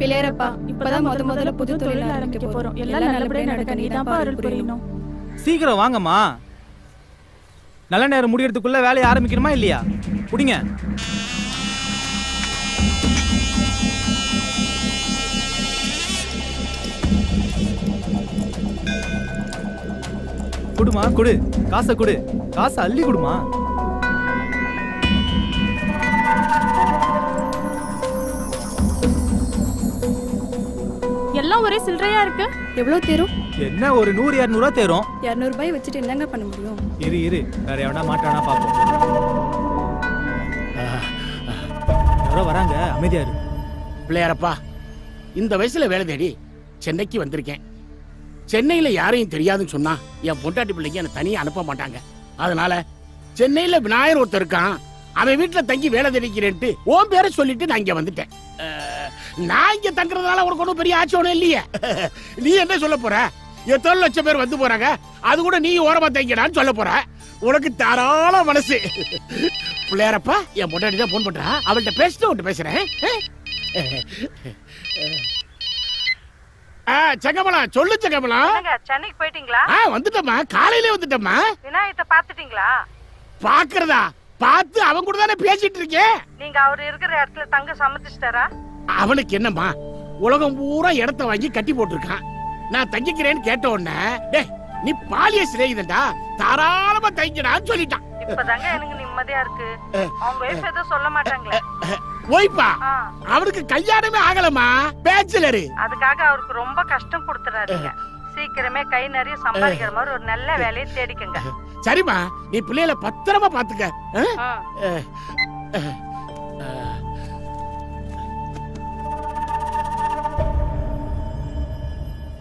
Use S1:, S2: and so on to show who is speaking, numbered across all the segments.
S1: பிள்ளையரப்பா, இப்பதான் முதல்ல புது தொழில் ஆரம்பிக்க போறோம். எல்லாம் நல்லபடியா நடக்க நீதான்ப்பா அருள் புரியணும்.
S2: சீக்கிரம் வாங்கம்மா. நல்ல நேரம் முடியறதுக்குள்ள வேலையை ஆரம்பிக்கணுமா இல்லையா? புடிங்க. குடுமா, குடு. காசை குடு. காசை அள்ளி குடுமா.
S1: எல்லாம் ஒரே சில்லறையா இருக்கு. எவ்வளவு தேரும்?
S2: என்ன ஒரு 100-200 ரூபா தேரும்.
S1: 200 ரூபாய் வச்சுட்டு என்னங்க பண்ண முடியும்?
S2: இரு வேற எவனா மாட்டானா பாப்போம். யாரோ வராங்க, அமைதியா இரு.
S3: பிள்ளையாரப்பா, இந்த வயசுல வேலை தேடி சென்னைக்கு வந்திருக்கேன். சென்னையில யாரையும் தெரியாதுன்னு சொன்னா என் பொண்டாட்டி பிள்ளைக்கு என்ன தனியா அனுப்ப மாட்டாங்க. அதனால சென்னையில விநாயகர் ஒருத்தர் இருக்கான், அவன் வீட்டுல தங்கி வேலை தேடிக்கிறேன்ட்டு உன் பேரை சொல்லிட்டு நான் இங்க வந்துட்டேன். நான் இங்க தங்குறதுனால உனக்கு ஒன்றும் பெரிய ஆட்சி ஒன்றும் இல்லையே. நீ என்ன சொல்ல போற? எத்தனை லட்சம் பேர் வந்து போறாங்க, அது கூட நீ ஓரமா தங்கிடான்னு சொல்ல போற. உனக்கு தாராள மனசு. பிள்ளையாரப்பா, என் பொண்டாட்டி தான் போன் பண்றா, அவள்கிட்ட பேசிட்டு உன்கிட்ட பேசுறேன். சங்கமலம், சொல்லு சங்கமலம்.
S4: சென்னைக்கு போயிட்டீங்களா?
S3: வந்துட்டம்மா, காலையிலே வந்துட்டம்மா.
S4: விநாயகத்தை பாத்துட்டீங்களா?
S3: பாக்குறதா? பார்த்து அவன் கூட தானே பேசிட்டு இருக்கேன்.
S4: நீங்க அவர் இருக்கிற இடத்துல தங்க சம்மதிச்சிட்டாரா?
S3: அவனுக்கு என்னம்மா, உலகம் பூரா இடத்த வாங்கி கட்டி போட்டிருக்கான். நான் தங்கிக்கிறேன்னு கேட்ட உடனே, டேய் நீ பாலிய சிநேகிதன்டா, தாராளமா தங்கிடான்னு சொல்லிட்டான்.
S4: இப்பதாங்க எனக்கு நிம்மதியா இருக்கு. அவங்க வைஃப் எதுவும் சொல்ல மாட்டாங்களே?
S3: ஓய்ப்பா, அவனுக்கு கல்யாணமே ஆகலமா, பேச்சுலரு.
S4: அதுக்காக அவருக்கு ரொம்ப கஷ்டம் கொடுத்துறாதீங்க. சீக்கிரமே கை நிறைய சம்பாதிக்கிற மாதிரி ஒரு நல்ல வேலையை தேடிக்கங்க.
S3: சரிம்மா, நீ பிள்ளைகளை பத்திரமா பாத்துக்க.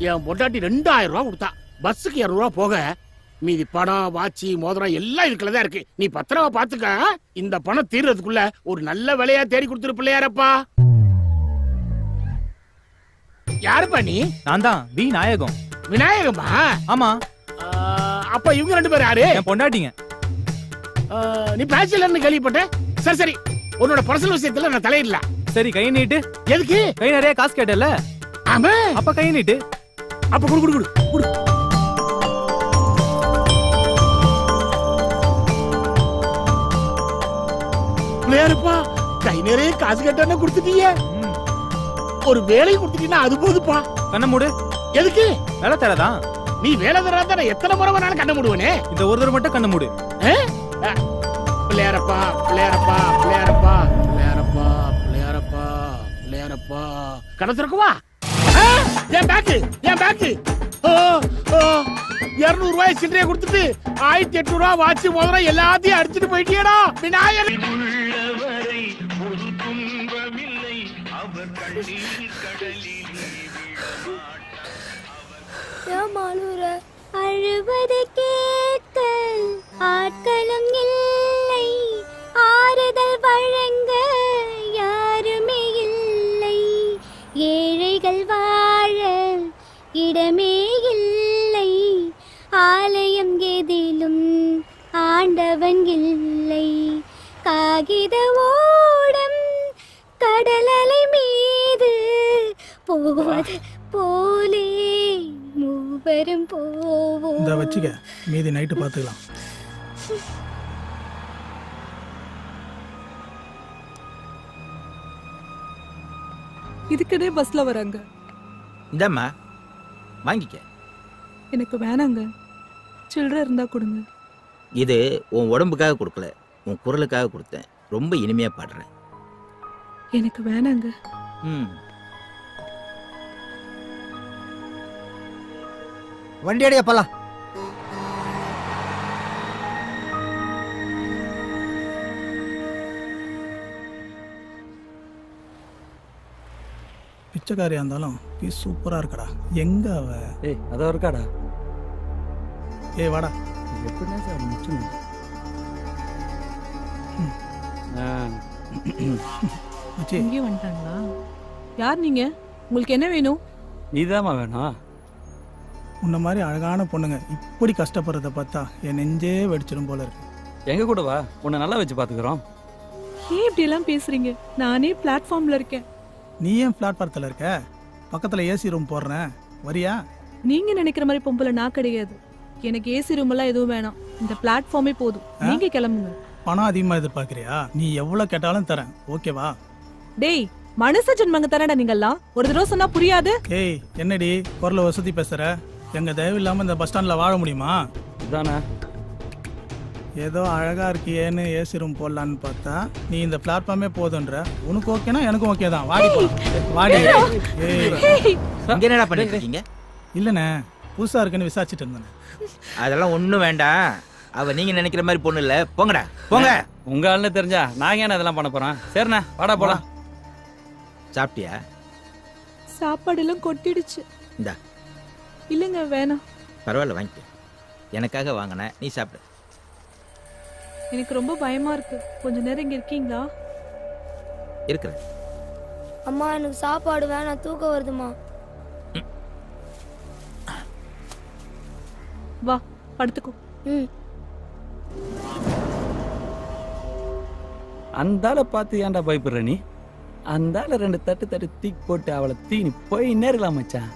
S3: என் பொண்டாட்டி 2000 ரூபா கொடுத்தா. பஸ்ஸுக்கு 200 ரூபா போக மீதி பணம், வாட்சி, மோதிரம் எல்லாம் இதுக்குள்ளதான் இருக்கு. நீ பத்திரமா பாத்துக்க. இந்த பணம் தீர்றதுக்குள்ள ஒரு நல்ல வேலையா தேடி கொடுத்துரு பிள்ளையாரப்பா. யாருப்பா நீ?
S2: நான் தான் விநாயகம்.
S3: விநாயகமா?
S2: ஆமா.
S3: அப்ப இவங்க 2 பேரும் யாரு?
S2: என் பொண்டாட்டிங்க.
S3: நீ பேச்சுலர்னு கேள்விப்பட்ட. சரி சரி, உன்னோட பர்சனல் விஷயத்துல நான் தலையிடல.
S2: சரி, கை நீட்டு.
S3: எதுக்கு?
S2: கை நிறைய காசு கேட்டல.
S3: ஆமா,
S2: அப்ப கை நீட்டு.
S3: அப்ப குடு குடு குடு குடு. பிள்ளையாரப்பா, கை நிறைய காசு கேட்டானே கொடுத்துட்டீங்க. ஒரு வேலை கொடுத்துட்டீங்கன்னா அது போதுப்பா.
S2: கண்ண மூடு.
S3: எதுக்கு?
S2: வேலை தரதான்.
S3: நீ வேலை தராத எத்தனை முறை வேணாலும் கண்ண மூடுவனே.
S2: இந்த ஒரு தடவை மட்டும் கண்ண மூடு.
S3: பிள்ளையாரப்பா, பிள்ளையாரப்பா, பிள்ளையாரப்பா, பிள்ளையாரப்பா, பிள்ளையாரப்பா, பிள்ளையாரப்பா. கண்ண திறக்குவா. என் பேக்கு, என் பேக்கு. 200 ரூபாய் சில்லறையை கொடுத்துட்டு 1800 ரூபாய் வாட்சி, மோதிரம் எல்லாத்தையும் அடிச்சுட்டு போயிட்டியடா விநாயகர்.
S5: அழுவது கேட்க ஆட்களும் இல்லை, ஆறுதல் வழங்க யாருமே இல்லை, ஏழைகள் வாழ இடமே இல்லை, ஆலயம் எதிலும் ஆண்டவன் இல்லை, காகித ஓடம் கடலலை மீது போவது போலே மூவரும் போவோம்.
S6: இந்த வச்சுக்க, மீதி நைட்டு பார்த்துக்கலாம்.
S7: இதுக்குதே பஸ்ல வராங்க.
S8: இந்தம்மா வாங்கிக்க.
S7: எனக்கு வேணாங்க, சில்லறை இருந்தா கொடுங்க.
S8: இது உன் உடம்புக்காக கொடுக்கல, உன் குரலுக்காக கொடுத்தேன். ரொம்ப இனிமையா பாடுறேன்.
S7: எனக்கு வேணாங்க.
S9: வண்டி அடைய போலாம்.
S6: பிச்சைக்காரியா இருந்தாலும் பீஸ் சூப்பரா இருக்கடா. எங்க அவ?
S10: ஏய், அதோ இருக்காடா.
S6: ஏய் வாடா.
S10: எப்படின்னா சார் முச்சுங்க.
S7: இங்கே வந்துட்டாங்களா? யார் நீங்க? உங்களுக்கு என்ன வேணும்?
S10: நீதாம்மா வேணும்.
S6: உன்ன மாதிரி அழகான பொண்ணுங்க இப்படி கஷ்டப்படுறத பார்த்தா என் நெஞ்சே வெடிச்சிடும் போல இருக்கு.
S10: எங்க கூட வா, உன்னை நல்லா வச்சு பாத்துக்கிறோம்.
S7: ஏன் இப்படி எல்லாம் பேசுறீங்க? நானே பிளாட்ஃபார்ம்ல இருக்கேன்.
S6: நீ ஏன் பிளாட்ஃபாரத்தில் இருக்க? பக்கத்தில் ஏசி ரூம் போடுறேன், வரியா?
S7: நீங்க நினைக்கிற மாதிரி பொம்பளை நான் கிடையாது. எனக்கு ஏசி ரூம் எல்லாம் எதுவும் வேணாம். இந்த பிளாட்ஃபார்மே போதும். நீங்க கிளம்புங்க.
S6: பணம் அதிகமாக எதிர்பார்க்குறியா? நீ எவ்வளோ கேட்டாலும் தரேன், ஓகேவா?
S7: டேய், மனுஷ ஜென்மங்க தானடா நீங்கெல்லாம். ஒரு தடவை சொன்னா புரியாது.
S6: ஏய், என்னடி குரலை வசதி பேசுற? எங்க தயவு இல்லாம இந்த பஸ் ஸ்டாண்ட்ல வாழ முடியுமா?
S10: இதானே
S6: ஏதோ அழகா இருக்கியேன்னு ஏசி ரூம் போடலான்னு பார்த்தா நீ இந்த பிளாட்ஃபார்மே போதுன்ற. உனக்கு ஓகேனா எனக்கும் ஓகே தான். வாடி போலாம், வாடி. ஏய்,
S8: இங்க என்னடா பண்ணிட்டு இருக்கீங்க?
S6: இல்லண்ணே, புதுசா இருக்குன்னு விசாரிச்சுட்டு இருந்தேன்.
S8: அதெல்லாம் ஒண்ணும் வேண்டாம். அவ நீங்க நினைக்கிற மாதிரி பொண்ணு இல்ல. போங்கடா போங்க.
S10: உங்க ஆளுன்னு தெரிஞ்சா நான் ஏன் அதெல்லாம் பண்ண போறேன்? சரிண்ணா, வாடா போலாம்.
S8: சாப்பிட்டியா?
S7: சாப்பாடு எல்லாம் கொட்டிடுச்சு.
S8: இந்தா.
S7: இல்லங்க வேணாம்.
S8: பரவாயில்ல, வாங்கிக்க. எனக்காக வாங்கின, நீ சாப்பிடு.
S7: எனக்கு ரொம்ப பயமா இருக்கு. கொஞ்ச நேரம் இங்க இருக்கீங்களா?
S8: இருக்கிறேன்.
S5: அம்மா எனக்கு சாப்பாடு வேணாம், தூக்கம் வருதுமா.
S7: வா படுத்துக்கோ.
S10: அந்தால பார்த்து ஏன்டா பயப்படுற நீ? அந்தால 2 தட்டு தூக்கி போட்டு அவளை தீனி போய் நேரலாம் மச்சான்.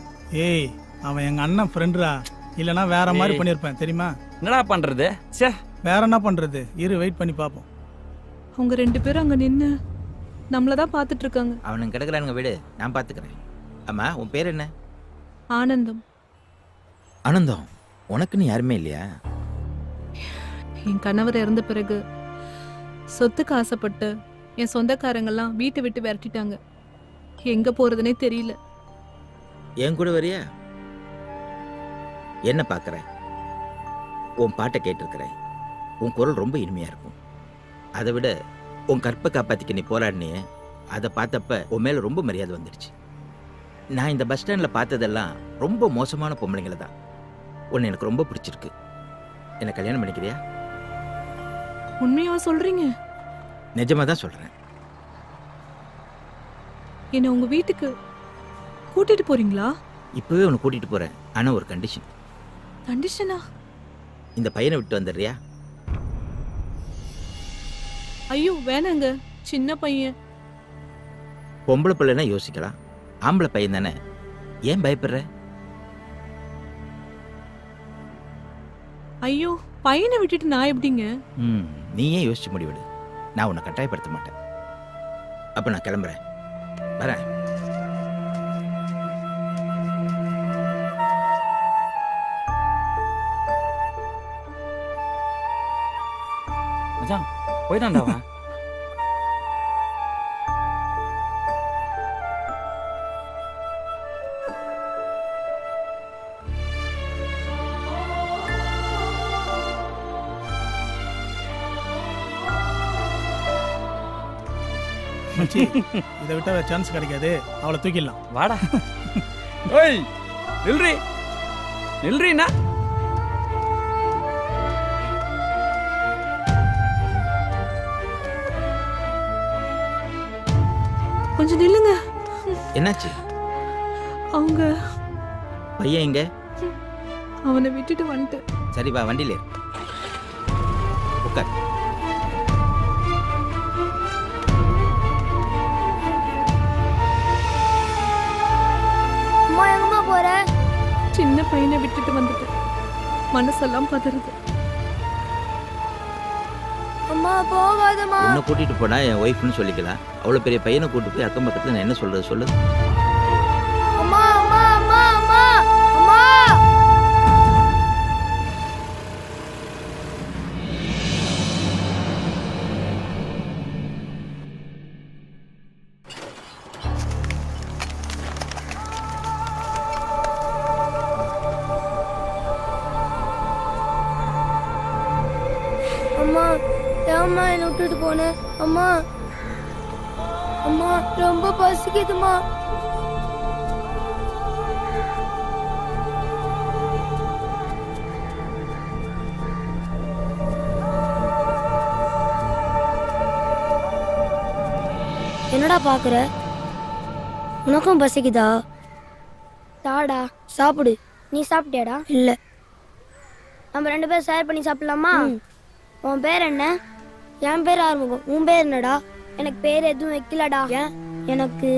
S6: ஏய், அவன் எங்க அண்ணன் ஃப்ரெண்டுடா. இல்லனா வேற மாதிரி பண்ணிருப்பேன் தெரியுமா?
S10: என்னடா பண்றது? சே,
S6: வேற என்ன பண்றது? இரு, வெயிட் பண்ணி பாப்போம்.
S7: அவங்க 2 பேரும் அங்க நின்னு நம்மளதான் பாத்துட்டு இருக்காங்க.
S8: அவனுக்கு கிடக்குறானுங்க, விடு, நான் பாத்துக்கிறேன். அம்மா, உன் பேர் என்ன?
S7: ஆனந்தம்.
S8: ஆனந்தம், உனக்குன்னு யாருமே இல்லையா?
S7: என் கணவர் இறந்த பிறகு சொத்துக்கு ஆசைப்பட்டு என் சொந்தக்காரங்கெல்லாம் வீட்டை விட்டு விரட்டிட்டாங்க. எங்க போறதுனே தெரியல.
S8: என் கூட வரியா? என்ன பாக்குறேன்? உன் பாட்டை கேட்டிருக்கிறேன். உன் குரல் ரொம்ப இனிமையா இருக்கும். அதை விட உன் கற்பை காப்பாத்திக்க நீ போராடினியே, அதை பார்த்தப்ப உன் மேல ரொம்ப மரியாதை வந்துடுச்சு. நான் இந்த பஸ் ஸ்டாண்ட்ல பார்த்ததெல்லாம் ரொம்ப மோசமான பொம்பளைங்களை தான். உன்னை எனக்கு ரொம்ப பிடிச்சிருக்கு. என்ன கல்யாணம் பண்ணிக்கிறியா?
S7: உண்மையா சொல்றீங்க?
S8: நிஜமா தான் சொல்றேன்.
S7: என்ன உங்க வீட்டுக்கு கூட்டிட்டு போறீங்களா?
S8: இப்பவே உன்னை கூட்டிட்டு போறேன். ஆனா ஒரு கண்டிஷன்.
S7: கண்டிஷனா?
S8: இந்த பையனை விட்டு வந்துடுறியா?
S7: ஐயோ வேணாங்க, சின்ன பையன்.
S8: பொம்பளை பிள்ளைன்னா யோசிக்கலாம், ஆம்பளை பையன் தானே, ஏன் பயப்படுற?
S7: ஐயோ, பையனை விட்டுட்டு நான் எப்படிங்க?
S8: நீ ஏன் யோசிச்சு முடிவிடு. நான் உன்னை கட்டாயப்படுத்த மாட்டேன். அப்ப நான் கிளம்புறேன், வரேன்.
S10: மச்சான் போயிட்டான்டா.
S6: மச்சி, இதை விட்டா சான்ஸ் கிடைக்காது. அவளை தூக்கிடலாம்,
S10: வாடா. ஓய் நில்றி நில்றீண்ணா.
S7: கொஞ்சம் நில்லுங்க.
S8: என்னாச்சு?
S7: அவங்க
S8: பையன் எங்க?
S7: அவனை விட்டுட்டு வந்துட்டு.
S8: சரி வா, வண்டியில உட்கார்.
S5: அம்மா எங்கம்மா போற?
S7: சின்ன பையனை விட்டுட்டு வந்துட்டு மனசெல்லாம் பதறுது.
S5: அம்மா போகாதம்மா.
S8: உன்னை கூட்டிட்டு போனா என் ஒய்ஃப்னு சொல்லிக்கலாம். அவ்வளவு பெரிய பையனை கூட்டு போய் அக்கம் பக்கத்துல நான் என்ன சொல்றது சொல்லு?
S5: அம்மா அம்மா அம்மா அம்மா அம்மா. அம்மா ஏம்மா என்னை விட்டுட்டு போன? அம்மா அம்மா ரொம்ப பசிக்குதுமா. என்னடா பாக்குற? உனக்கும் பசிக்குதா? தாடா சாப்பிடு. நீ சாப்பிட்டியாடா? இல்ல. நம்ம 2 பேரும் ஷேர் பண்ணி சாப்பிடலாமா? உன் பேர் என்ன? என் பேர் ஆறுமுகம். உன் பேர் என்னடா? எனக்கு பேர் எதுவும் வைக்கலடா. எனக்கு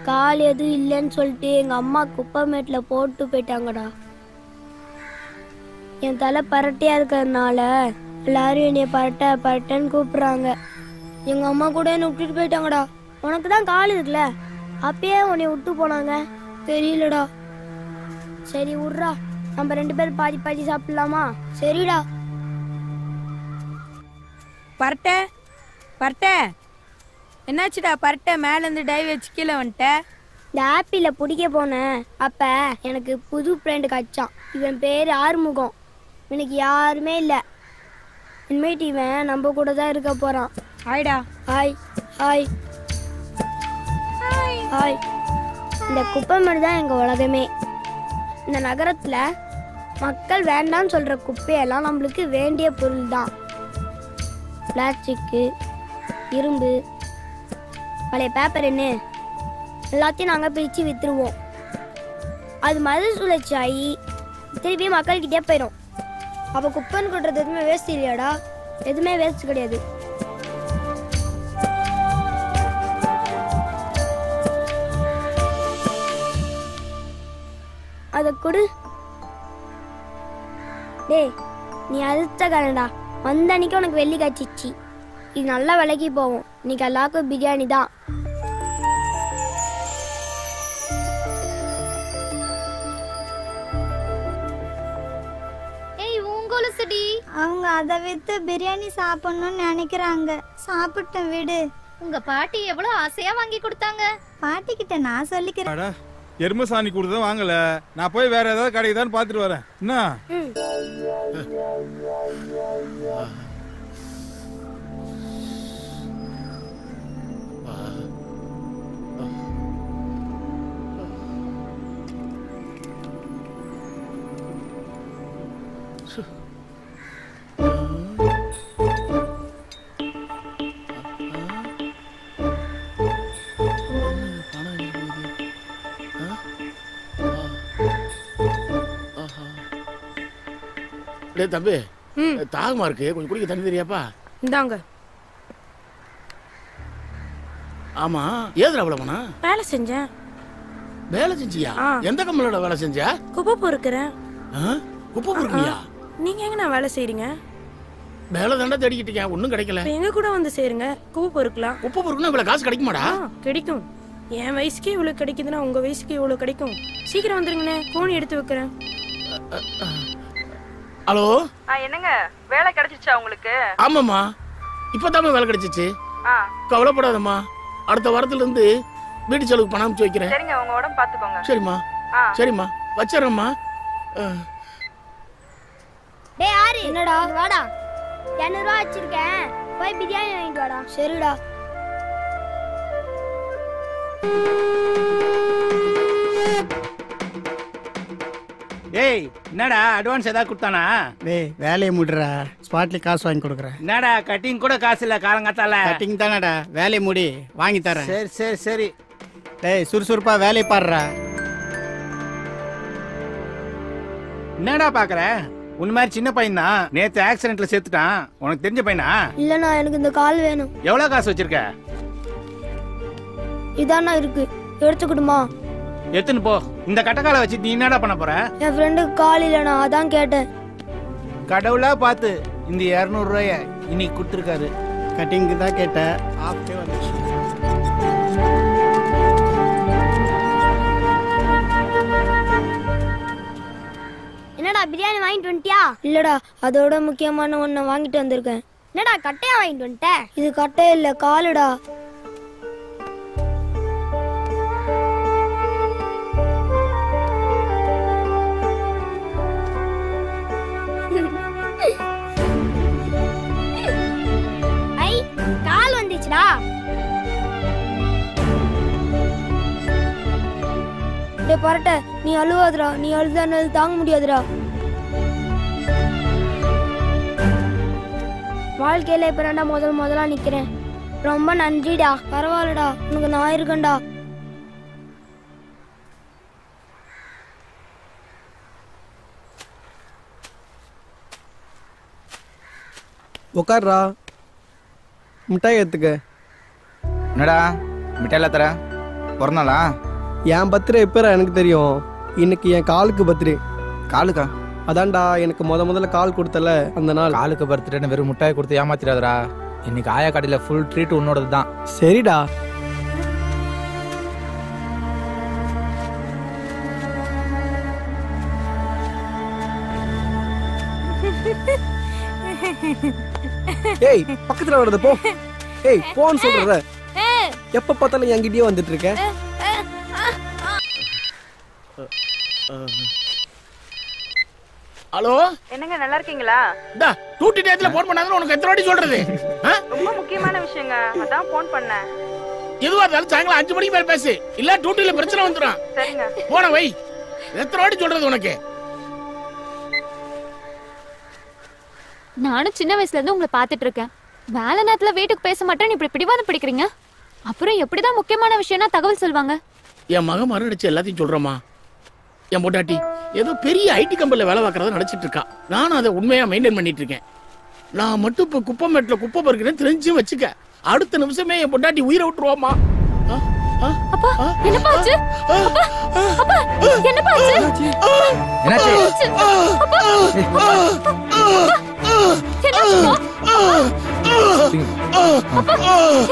S5: கால் எதுவும் இல்லைன்னு சொல்லிட்டு எங்க அம்மா குப்பைமேட்டில் போட்டு போயிட்டாங்கடா. என் தலை பரட்டையா இருக்கிறதுனால எல்லாரும் என்னைய பரட்டை பரட்டைன்னு கூப்பிடுறாங்க. எங்க அம்மா கூட என்னை விட்டுட்டு போயிட்டாங்கடா. உனக்கு தான் கால் இருக்குல்ல, அப்பயே உன்னை விட்டு போனாங்க. தெரியலடா. சரி விட்றா, நம்ம 2 பேரும் பாதி பாதி சாப்பிடலாமா? சரிடா.
S1: பரட்டை பரட்டை என்னாச்சுடா? பரட்டை மேலேருந்து டை வச்சு கீழே வந்துட்ட.
S5: இந்த ஆப்பிள பிடிக்க போனேன், அப்ப எனக்கு புது ஃப்ரெண்டு கச்சான். இவன் பேர் ஆறுமுகம். எனக்கு யாருமே இல்லை. இனிமேட்டு இவன் நம்ம கூட தான் இருக்க போறான்.
S1: ஹாய்டா.
S5: Hi hi hi. இந்த குப்பைமேடு தான் எங்க உலகமே. இந்த நகரத்துல மக்கள் வேண்டாம்னு சொல்ற குப்பையெல்லாம் நம்மளுக்கு வேண்டிய பொருள் தான். பிளாஸ்டிக்கு, இரும்பு, பழைய பேப்பர் என்ன எல்லாத்தையும் நாங்கள் பிரித்து விற்றுருவோம். அது மறுசுழற்சி ஆகி திருப்பி மக்கள்கிட்டே போயிடும். அப்போ குப்பைன்னு கொட்டுறது எதுவுமே வேஸ்ட் இல்லையாடா? எதுவுமே வேஸ்ட் கிடையாது. அதை கொடு. டேய், நீ அடுத்த கரண்டா வந்த அன்னைக்கு உனக்கு வெள்ளி காய்ச்சிச்சு. இது நல்லா விலைக்கு போவோம். இன்னைக்கு எல்லாருக்கும் பிரியாணி தான்.
S11: அவங்க அதை வித்து பிரியாணி சாப்பிடணும்னு நினைக்கிறாங்க. சாப்பிட்டேன் விடு.
S12: உங்க பாட்டி எவ்வளவு ஆசையா வாங்கி கொடுத்தாங்க.
S11: பாட்டி கிட்ட நான் சொல்லிக்கிறேன்.
S13: எருமை சாணி கொடுத்தா வாங்கல, நான் போய் வேற ஏதாவது கிடைக்குதான்னு பாத்துட்டு வரேன். என்ன
S3: தம்பி, தாகமா இருக்கு, கொஞ்சம் குடிக்க தண்ணி தெரியாப்பா?
S1: இந்தாங்க.
S3: ஆமா, ஏதுல அவ்வளவுனா?
S1: வேலை செஞ்சேன்.
S3: வேலை செஞ்சியா? எந்த கம்பெனியோட வேலை செஞ்சா?
S1: குப்பை பொறுக்கிறேன்.
S3: குப்பை பொறுக்கியா?
S1: நீங்க எங்க நான் வேலை செய்றீங்க?
S3: வேலை தாண்டா தேடிக்கிட்டீங்க, ஒன்னும் கிடைக்கல.
S1: எங்க கூட வந்து சேருங்க, குப்பை பொறுக்கலாம்.
S3: குப்பை பொறுக்கணும் இவ்வளவு காசு கிடைக்குமாடா?
S1: கிடைக்கும். என் வயசுக்கே இவ்வளவு கிடைக்குதுன்னா உங்க வயசுக்கு இவ்வளவு கிடைக்கும். சீக்கிரம் வந்துருங்கண்ணே, கோணி எடுத்து வைக்கிறேன்.
S3: ஹலோ,
S4: என்னங்க வேலை கிடைச்சிச்சா உங்களுக்கு?
S3: ஆமாம்மா, இப்பதாம்மா வேலை கிடைச்சிச்சு. கவலைப்படாதம்மா, அடுத்த வாரத்துல இருந்து வீட்டு செலவுக்கு பணம் அனுப்பிச்சு வைக்கிறேன்.
S4: சரிங்க, உங்க உடம்பு பாத்துக்கோங்க.
S3: சரிம்மா சரிம்மா, வச்சிடறேம்மா.
S5: டேய் ஆரி, என்னடா? வாடா, 200 ரூபா வச்சிருக்கேன், போய் பிரியாணி வாங்கிட்டு வாடா. சரிடா.
S10: ஏய், என்னடா அட்வான்ஸ் ஏதாவது கொடுத்தானா?
S14: டேய், வேலையை முடிறா, ஸ்பாட்ல காசு வாங்கி கொடுக்குறேன்.
S10: என்னடா கட்டிங் கூட காசு இல்ல காலங்காத்தால?
S14: கட்டிங் தானடா, வேலையை முடி, வாங்கி தரேன்.
S10: சரி சரி சரி.
S14: டேய், சுறுசுறுப்பா வேலையை பாடுறா.
S10: என்னடா பாக்குற? உன் மாதிரி சின்ன பையன் தான், நேத்து ஆக்சிடென்ட்ல செத்துட்டான். உனக்கு தெரிஞ்ச பையனா?
S5: இல்லண்ணா, எனக்கு இந்த கால் வேணும்.
S10: எவ்வளவு காசு வச்சிருக்க?
S5: இதானா இருக்கு, எடுத்துக்கிடுமா?
S10: எத்துன்னு போ. இந்த கட்டக்கால வச்சு நீ என்னடா பண்ண போற?
S5: என் ஃப்ரெண்டுக்கு கால் இல்லைண்ணா, அதான் கேட்டேன்.
S10: கடவுளா பார்த்து இந்த 200 ரூபாய இன்னைக்கு கொடுத்துருக்காரு.
S14: கட்டிங்கு தான் கேட்டேன், ஆஃப்டே வந்துச்சு.
S5: என்னடா பிரியாணி வாங்கிட்டு வந்துட்டியா? இல்லடா, அதோட முக்கியமான ஒண்ணு வாங்கிட்டு வந்திருக்கேன். என்னடா கட்டையா வாங்கிட்டு வந்துட்ட? இது கட்டையா இல்ல, காலுடா. ஐ, கால் வந்துச்சுடா. டேய் பரட்ட, நீ அழுவாதடா, நீ அழுதானது தாங்க முடியாதுடா. வாழ்க்கையில இப்ப நான் முதலா நிக்கிறேன். ரொம்ப நன்றிடா. பரவாயில்லடா, உனக்கு நான் இருக்கேன்டா.
S14: உட்கார்றா, மிட்டாய் எடுத்துக்க.
S2: என்னடா மிட்டாயில தர? பிறந்தாளா?
S15: என் பர்த்டே எப்போ எனக்கு தெரியும். இன்னைக்கு என் காலுக்கு பர்த்டே.
S2: காலுக்கா?
S15: அதான்டா எனக்கு முதல்ல கால் கொடுத்தல அந்த நாள்.
S2: காலுக்கு பர்த்டேன்னு வெறும் முட்டாய் கொடுத்து ஏமாத்திராதடா. இன்னைக்கு ஆயா கடையில் ஃபுல் ட்ரீட் உன்னோடது தான்.
S15: சரிடா. ஏய் பக்கத்துல வர்றது போ. ஏய் போன்னு சொல்றத. எப்ப பார்த்தாலும் என்கிட்டயே வந்துட்டு இருக்க.
S3: ஹலோ
S4: என்னங்க நல்லா இருக்கீங்களா?
S3: டா டூட்டி டேட்ல போன் பண்ணாதன்னு உனக்கு எத்தனை வாட்டி சொல்றது?
S4: ரொம்ப முக்கியமான விஷயங்க, அதான் போன் பண்ணேன்.
S3: எதுவா இருந்தாலும் சாயங்காலம் 5 மணிக்கு மேல பேசு, இல்ல டூட்டில பிரச்சனை வந்துடும்.
S4: சரிங்க.
S3: போன வை. எத்தனை வாட்டி சொல்றது உனக்கு?
S16: நானும் சின்ன வயசுல இருந்து உங்களை பாத்துட்டு இருக்கேன். வேலை நேரத்துல வீட்டுக்கு பேச மாட்டேன்னு இப்படி பிடிவாதம் பிடிக்கிறீங்க. அப்புறம் எப்படிதான் முக்கியமான விஷயம்னா தகவல் சொல்வாங்க?
S3: என் மகன் மறுநடிச்சு எல்லாத்தையும் சொல்றமா. என் பொண்டாட்டி ஏதோ பெரிய ஐடி கம்பெனில வேலை பார்க்கறத நினைச்சிட்டு இருக்கா. நானும் அதை உண்மையா மெயின்டைன் பண்ணிட்டு இருக்கேன். நான் மட்டும் இப்ப குப்பை மேட்ல குப்பை பறிக்கிறேன்னு தெரிஞ்சு வச்சுக்க, அடுத்த நிமிஷமே என் பொண்டாட்டி உயிரை விட்டுருவாமா.
S16: அப்பா என்னப்பா ஆச்சு? அப்பா அப்பா என்னப்பா ஆச்சு?
S2: என்னாச்சு?
S16: அப்பா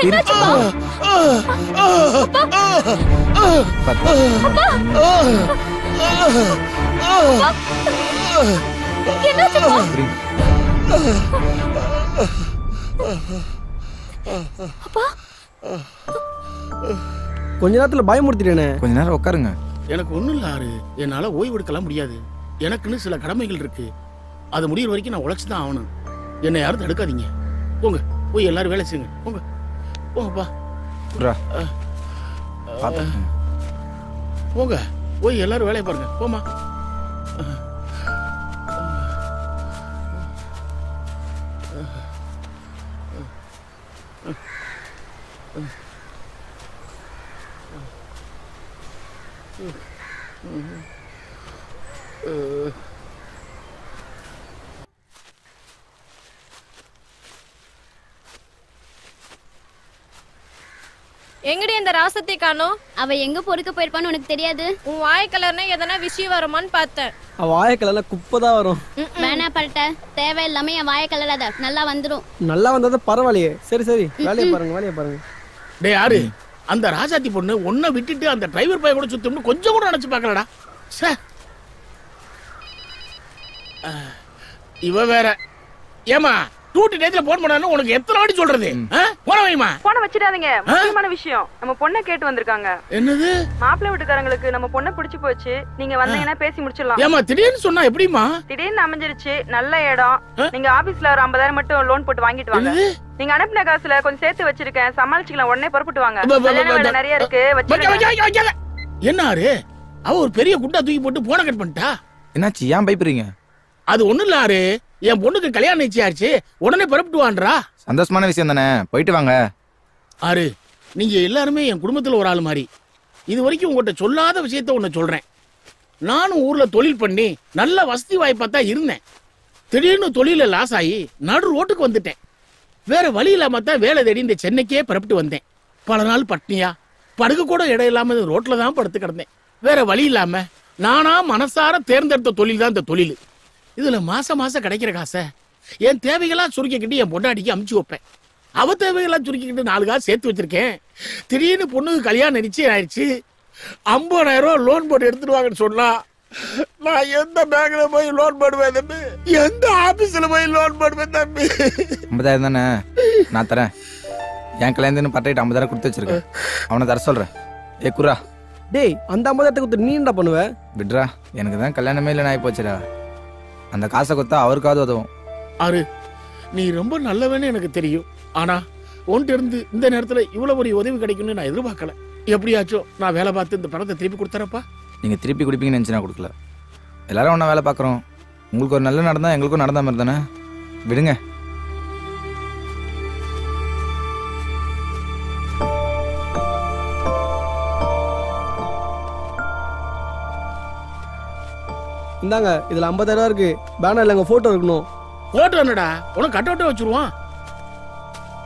S16: என்னாச்சுப்பா? அப்பா என்னாச்சுப்பா?
S15: கொஞ்ச நேரத்துல பயமுறுத்திட்டேனே.
S2: கொஞ்ச நேரம் உட்காருங்க.
S3: எனக்கு ஒண்ணும் இல்ல ஆறு, என்னால ஓய்வு எடுக்கலாம் முடியாது. எனக்குன்னு சில கடமைகள் இருக்கு. அது முடிகிற வரைக்கும் நான் உழைச்சுதான் ஆகணும். என்னை யாரும் தடுக்காதீங்க. போங்க போய் எல்லாரும் வேலை செய்யுங்க. போங்க போங்கப்பா. போங்க போய் எல்லாரும் வேலையை பாருங்க. போமா.
S17: எங்கடி இந்த ராசத்தை காணோம்?
S18: அவ எங்க பொறுக்க போயிருப்பான்னு உனக்கு தெரியாது?
S17: உன் வாய் கலர்னா எதனா விஷயம் வருமான்னு பார்த்தேன்.
S15: அவ வாய கலர்ல குப்பை தான் வரும்.
S18: வேணா பரட்ட, தேவையில்லாம என் வாய கலராத, நல்லா வந்துரும்.
S15: நல்லா வந்தது பரவாயில்லையே. சரி சரி வேலையை பாருங்க வேலையை பாருங்க.
S3: டே யாரு அந்த ராஜாத்தி பொண்ணு ஒன்ன விட்டுட்டு அந்த டிரைவர் பையன் கூட சுத்தம்னு கொஞ்சம் கூட நினைச்சு பாக்கலடா. இவ வேற. ஏமா டூட்டி டேட்ல போன் பண்ணானே உனக்கு எத்தனை வாட்டி சொல்றது? போன வைமா.
S4: போன வச்சிடாதீங்க, முக்கியமான விஷயம். நம்ம பொண்ணை கேட்டு வந்திருக்காங்க.
S3: என்னது?
S4: மாப்பிள்ளை வீட்டுக்காரங்களுக்கு நம்ம பொண்ணை பிடிச்சு போச்சு. நீங்க வந்தீங்கன்னா பேசி முடிச்சிடலாம்.
S3: ஏமா திடீர்னு சொன்னா எப்படிமா?
S4: திடீர்னு அமைஞ்சிருச்சு, நல்ல இடம். நீங்க ஆபீஸ்ல ஒரு 50,000 மட்டும் லோன் போட்டு வாங்கிட்டு வாங்க. நீங்க அனுப்பின காசுல கொஞ்சம் சேர்த்து வச்சிருக்கேன், சமாளிச்சுக்கலாம். உடனே புறப்பட்டு வாங்க. கல்யாண வேலை நிறைய இருக்கு.
S3: என்ன ஆறு, அவ ஒரு பெரிய குண்டா தூக்கி போட்டு போன கட் பண்ணிட்டா.
S2: என்னாச்சு? ஏன் பயப்படுறீங்க?
S3: அது ஒண்ணும் இல்ல ஆறு, என் பொண்ணுக்கு கல்யாணம் நிச்சயாச்சு, உடனே புறப்பட்டு வான்றா.
S2: சந்தோஷமான விஷயம் தானே, போயிட்டு வாங்க.
S3: ஆறு, நீங்க எல்லாருமே என் குடும்பத்துல ஒரு ஆள் மாதிரி. இது வரைக்கும் உங்கள்கிட்ட சொல்லாத விஷயத்த ஒண்ணு சொல்றேன். நானும் ஊர்ல தொழில் பண்ணி நல்ல வசதி வாய்ப்பா தான் இருந்தேன். திடீர்னு தொழில லாஸ் ஆகி நடு ரோட்டுக்கு வந்துட்டேன். வேற வழி இல்லாம தான் வேலை தேடி இந்த சென்னைக்கே புறப்பட்டு வந்தேன். பல நாள் பட்னியா, படுக்க கூட இடம் இல்லாம ரோட்ல தான் படுத்து கிடந்தேன். வேற வழி இல்லாம நானா மனசார தேர்ந்தெடுத்த தொழில் தான் இந்த தொழில். இதுல மாசம் மாசம் கிடைக்கிற காசை என் தேவைகளா சுருக்கிக்கிட்டு என் பொண்டாட்டிக்கு அமுச்சு வைப்பேன். அவ தேவைகளா சுருக்கிக்கிட்டு 4 காசு சேர்த்து வச்சிருக்கேன். திடீர்னு பொண்ணுக்கு கல்யாணம் நிச்சயம் ஆயிடுச்சு. 50,000 ரூபா லோன் போட்டு எடுத்துடுவாங்கன்னு சொன்னா நான் எந்த பேங்க்ல போய் லோன் போடுவேன் தம்பி? எந்த ஆபீஸ்ல போய் லோன் போடுவேன் தம்பி?
S2: 50,000 தானே, நான் தரேன். என் கல்யாணத்துன்னு பட்டையிட்டு 50,000 கொடுத்து வச்சிருக்கேன். அவனை தர சொல்றேன். ஏ குரா.
S15: டேய் அந்த 50,000 கொடுத்து நீ என்ன பண்ணுவ?
S2: விட்ரா, எனக்கு தான் கல்யாணமே இல்லை ஆகி போச்சுடா. அந்த காசை கொடுத்தா அவருக்காவது உதவும்.
S3: ஆறு, நீ ரொம்ப நல்லவன்னு எனக்கு தெரியும். ஆனா உன்கிட்ட இருந்து இந்த நேரத்துல இவ்வளவு ஒரு உதவி கிடைக்கும்னு நான் எதிர்பார்க்கல. எப்படியாச்சும் நான் வேலை பார்த்து இந்த பணத்தை திருப்பி கொடுத்தறப்பா.
S2: நீங்கள் திருப்பி கொடுப்பீங்கன்னு நினச்சி நான் கொடுக்கல. எல்லாரும் ஒன்றா வேலை பார்க்குறோம். உங்களுக்கு ஒரு நல்ல நடந்தால் எங்களுக்கும் நடந்த மாதிரி தானே. விடுங்க.
S15: இந்தாங்க இதுல 50,000 இருக்கு. பேனர்ல எங்க போட்டோ இருக்கணும்.
S3: போட்டோ என்னடா, உனக்கு கட் அவுட்டே வச்சிருவான்.